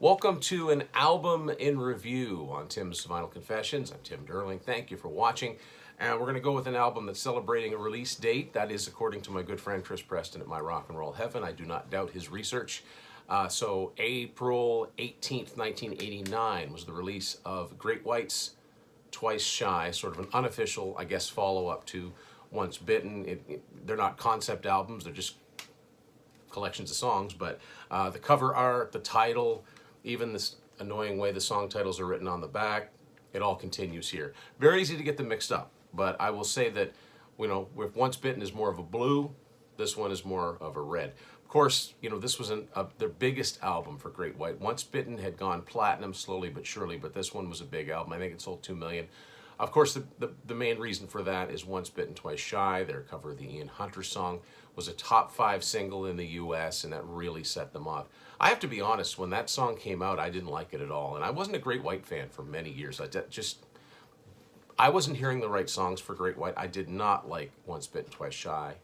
Welcome to an album in review on Tim's Vinyl Confessions. I'm Tim Derling. Thank you for watching. And we're going to go with an album that's celebrating a release date. That is according to my good friend Chris Preston at My Rock and Roll Heaven. I do not doubt his research. So April 18th, 1989 was the release of Great White's Twice Shy, sort of an unofficial, I guess, follow-up to Once Bitten. They're not concept albums, they're just collections of songs, but the cover art, the title, even this annoying way the song titles are written on the back, it all continues here. Very easy to get them mixed up, but I will say that, if Once Bitten is more of a blue, this one is more of a red. Of course, this was their biggest album for Great White. Once Bitten had gone platinum slowly but surely, but this one was a big album. I think it sold 2 million. Of course, the main reason for that is Once Bitten, Twice Shy. Their cover of the Ian Hunter song was a top 5 single in the US, and that really set them off. I have to be honest, when that song came out, I didn't like it at all. And I wasn't a Great White fan for many years. I wasn't hearing the right songs for Great White. I did not like Once Bitten, Twice Shy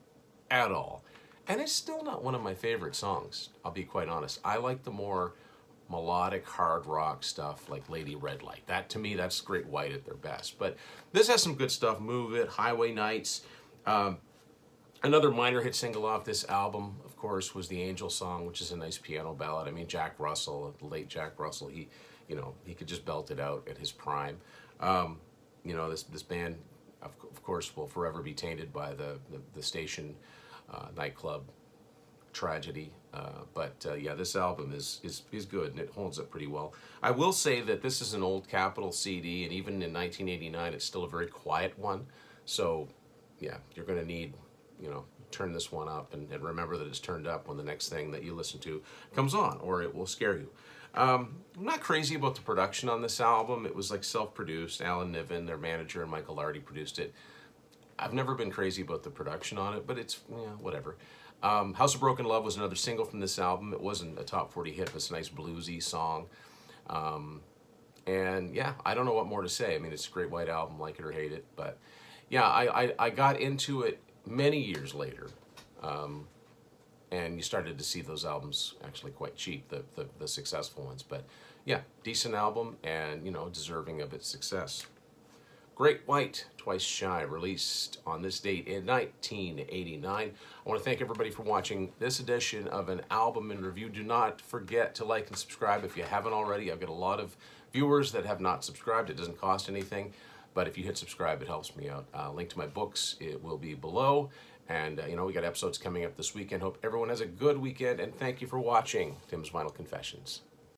at all. And it's still not one of my favorite songs, I'll be quite honest. I like the more melodic hard rock stuff like Lady Red Light. That, to me, that's Great White at their best. But this has some good stuff. Move It, Highway Nights. Another minor hit single off this album, of course, was the Angel Song, which is a nice piano ballad. I mean, Jack Russell, the late Jack Russell, he could just belt it out at his prime. This band, of course, will forever be tainted by the station nightclub tragedy. But this album is good, and it holds up pretty well. I will say that this is an old Capitol CD, and even in 1989, it's still a very quiet one. So, yeah, you're going to need, turn this one up and remember that it's turned up when the next thing that you listen to comes on, or it will scare you. I'm not crazy about the production on this album. It was like self-produced. Alan Niven, their manager, and Michael Lardy produced it. I've never been crazy about the production on it, but it's, whatever. House of Broken Love was another single from this album. It wasn't a top 40 hit, but it's a nice bluesy song. And yeah, I don't know what more to say. I mean, it's a Great White album, like it or hate it. But yeah, I got into it many years later. And you started to see those albums actually quite cheap, the successful ones. But yeah, decent album and, deserving of its success. Great White, Twice Shy, released on this date in 1989. I want to thank everybody for watching this edition of an album in review. Do not forget to like and subscribe if you haven't already. I've got a lot of viewers that have not subscribed. It doesn't cost anything, but if you hit subscribe, it helps me out. Link to my books, it will be below. And, we got episodes coming up this weekend. Hope everyone has a good weekend, and thank you for watching Tim's Vinyl Confessions.